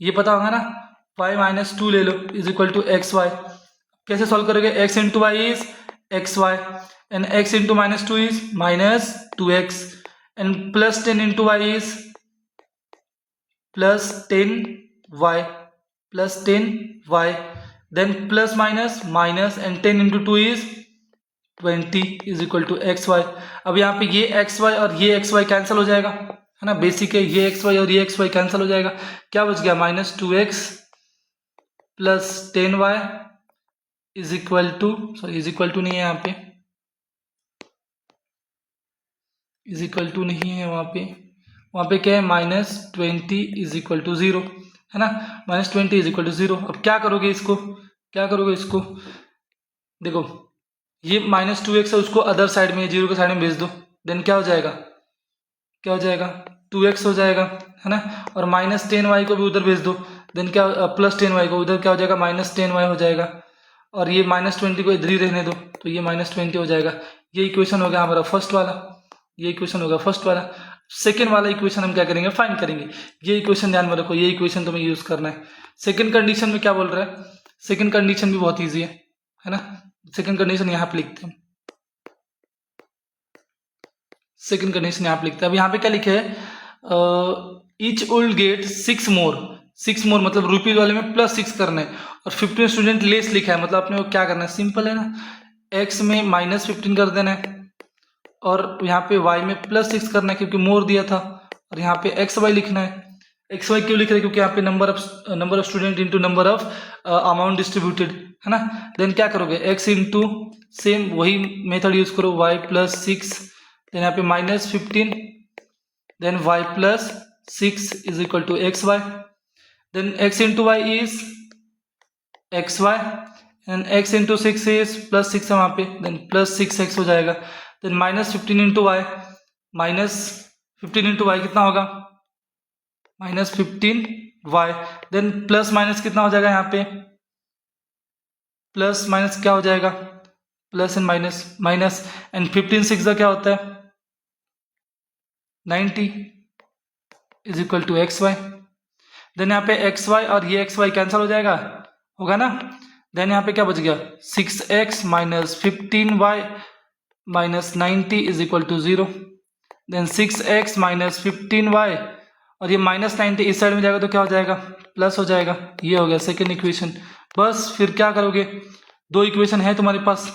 ये पता होगा ना, y माइनस 2 ले लो is equal to x Y. कैसे सॉल्व करोगे, x into Y is x Y and x into -2 is -2x and +10 into Y is +10y then plus minus and 10 into 2 is 20 is equal to x Y. अब यहाँ पे ये एक्स वाई और ये एक्स वाई कैंसिल हो जाएगा, है ना, बेसिक है, ये एक्स वाई और ये एक्स वाई कैंसिल हो जाएगा, क्या बच गया, -2x plus 10y is equal to, sorry is equal to नहीं है यहाँ पे, इज इक्वल टू नहीं है वहाँ पे क्या है, -20 इज इक्वल टू 0, है ना, -20 इज इक्वल टू 0। अब क्या करोगे इसको, देखो ये -2x है, उसको अदर साइड में 0 के साइड में भेज दो, देन क्या हो जाएगा 2x हो जाएगा, है ना, और -10y को भी उधर भेज दो, देन क्या +10y को उधर क्या हो जाएगा, -10y हो जाएगा, और ये -20 को इधर ही रहने दो, तो ये -20 हो जाएगा। ये इक्वेशन हो गया हमारा फर्स्ट वाला, ये इक्वेशन होगा फर्स्ट वाला। सेकेंड वाला इक्वेशन हम क्या करेंगे, फाइंड करेंगे। ये इक्वेशन ध्यान में रखो, ये इक्वेशन तुम्हें यूज करना है। सेकेंड कंडीशन में क्या बोल रहा है, सेकेंड कंडीशन भी बहुत ईजी है ना, सेकेंड कंडीशन यहाँ पे लिखते हैं, सेकेंड कंडीशन यहाँ पे लिखते हैं। अब यहाँ पे क्या लिखे है, ईच विल गेट 6 मोर मतलब रुपीज वाले में +6 करना है, और 15 स्टूडेंट लेस लिखा है, मतलब अपने को क्या करना है, सिंपल है ना, x में -15 कर देना है और यहाँ पे y में +6 करना है क्योंकि मोर दिया था, और यहाँ पे एक्स वाई लिखना है। एक्स वाई क्यों लिख रहे हैं, क्योंकि यहाँ पे number of student into number of amount distributed, है ना। देन क्या करोगे, x इंटू सेम वही मेथड यूज करो, y +6, देन यहाँ पे -15, then y +6 is equal to x y, then x into Y is x Y and x into 6 is +6 है वहाँ पे, देन +6x हो जाएगा, then -15 into y, -15 into y कितना होगा, -15y, देन प्लस माइनस कितना हो जाएगा, यहाँ पे प्लस माइनस क्या हो जाएगा, प्लस एंड माइनस एंड 15 6 क्या होता है 90 is equal to x y. Then यहाँ पे एक्स वाई और ये एक्स वाई कैंसिल हो जाएगा, होगा ना। देन यहाँ पे क्या बच गया 6x -15y minus 90 is equal to 0। Then 6x minus 15y, और ये माइनस 90 इस साइड में जाएगा तो क्या हो जाएगा, प्लस हो जाएगा। ये हो गया सेकेंड इक्वेशन। बस फिर क्या करोगे, दो इक्वेशन है तुम्हारे पास,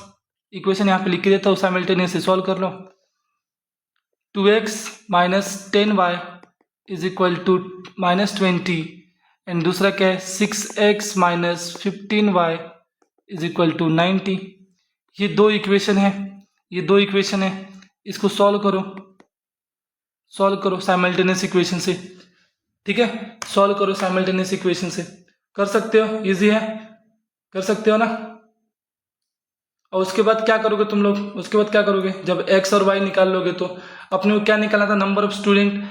इक्वेशन यहाँ पे लिख के देता हूँ, साइमल्टेनियसली सॉल्व कर लो। 2x minus 10y is equal to minus 20, and दूसरा क्या है 6x minus 15y is equal to 90। ये दो इक्वेशन है, ये दो इक्वेशन है, इसको सॉल्व करो साइमल्टेनियस इक्वेशन से, ठीक है। सॉल्व करो साइमल्टेनियस इक्वेशन से, कर सकते हो, इजी है, कर सकते हो ना। और उसके बाद क्या करोगे तुम लोग, उसके बाद क्या करोगे, जब x और y निकाल लोगे तो अपने को क्या निकालना था, नंबर ऑफ स्टूडेंट,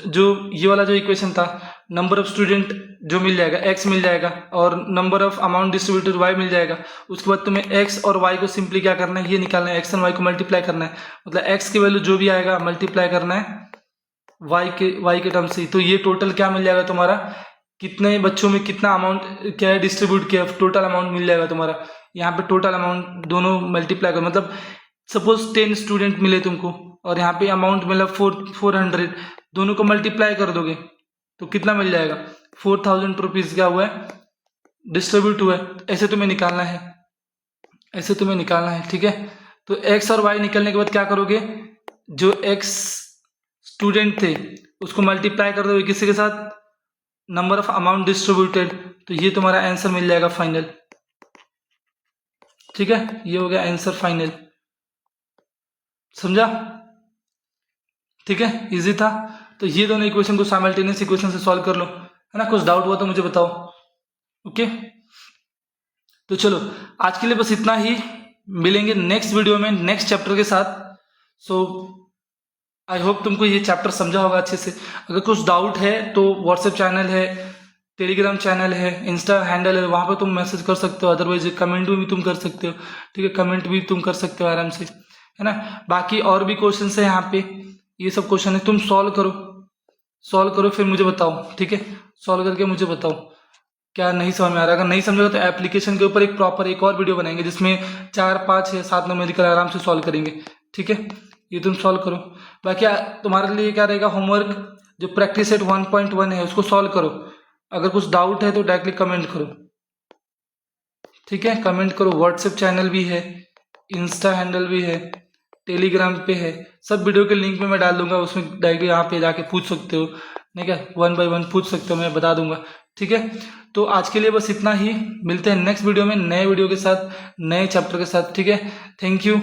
जो ये वाला जो इक्वेशन था, नंबर ऑफ स्टूडेंट जो मिल जाएगा x मिल जाएगा, और number of amount distributed y मिल जाएगा। उसके बाद तुम्हें x और y को सिंपली क्या करना है, ये निकालना है, x और y को मल्टीप्लाई करना है, मतलब x की वैल्यू जो भी आएगा मल्टीप्लाई करना है y के टर्म से। तो ये टोटल क्या मिल जाएगा तुम्हारा, कितने बच्चों में कितना अमाउंट क्या है डिस्ट्रीब्यूट किया, टोटल अमाउंट मिल जाएगा तुम्हारा। यहाँ पे टोटल अमाउंट दोनों मल्टीप्लाई करो, मतलब सपोज 10 स्टूडेंट मिले तुमको, और यहाँ पे अमाउंट मिला 400, दोनों को मल्टीप्लाई कर दोगे तो कितना मिल जाएगा, 4000 रुपीज क्या हुआ है, डिस्ट्रीब्यूट हुआ है। ऐसे तुम्हें निकालना है, ऐसे तुम्हें निकालना है, ठीक है। तो x और y निकलने के बाद क्या करोगे, जो x स्टूडेंट थे उसको मल्टीप्लाई कर दोगे किसी के साथ, नंबर ऑफ अमाउंट डिस्ट्रीब्यूटेड, तो ये तुम्हारा आंसर मिल जाएगा फाइनल, ठीक है। ये हो गया आंसर फाइनल, समझा, ठीक है, इजी था। तो ये दोनों इक्वेशन को साइमल्टेनियस इक्वेशन से सॉल्व कर लो, है ना। कुछ डाउट हुआ तो मुझे बताओ, ओके। तो चलो आज के लिए बस इतना ही, मिलेंगे नेक्स्ट वीडियो में नेक्स्ट चैप्टर के साथ। सो आई होप तुमको ये चैप्टर समझा होगा अच्छे से। अगर कुछ डाउट है तो व्हाट्सएप चैनल है, टेलीग्राम चैनल है, इंस्टा हैंडल है, वहाँ पे तुम मैसेज कर सकते हो, अदरवाइज कमेंट भी तुम कर सकते हो, ठीक है, कमेंट भी तुम कर सकते हो आराम से, है ना। बाकी और भी क्वेश्चन है यहाँ पे, ये सब क्वेश्चन है, तुम सॉल्व करो फिर मुझे बताओ, ठीक है। सॉल्व करके मुझे बताओ क्या नहीं समझ में आ रहा। अगर नहीं समझेगा तो एप्लीकेशन के ऊपर एक प्रॉपर एक और वीडियो बनाएंगे जिसमें 4, 5 या 7 न्यूमेरिकल आराम से सॉल्व करेंगे, ठीक है। ये तुम सॉल्व करो। बाकी तुम्हारे लिए क्या रहेगा, होमवर्क जो प्रैक्टिस सेट 1.1 है उसको सॉल्व करो। अगर कुछ डाउट है तो डायरेक्टली कमेंट करो, ठीक है, कमेंट करो। व्हाट्सएप चैनल भी है, इंस्टा हैंडल भी है, टेलीग्राम पे है, सब वीडियो के लिंक में मैं डाल दूंगा, उसमें डायरेक्टली यहाँ पे जाके पूछ सकते हो, नहीं क्या, 1 by 1 पूछ सकते हो, मैं बता दूंगा, ठीक है। तो आज के लिए बस इतना ही, मिलते हैं नेक्स्ट वीडियो में नए वीडियो के साथ, नए चैप्टर के साथ, ठीक है। Thank you.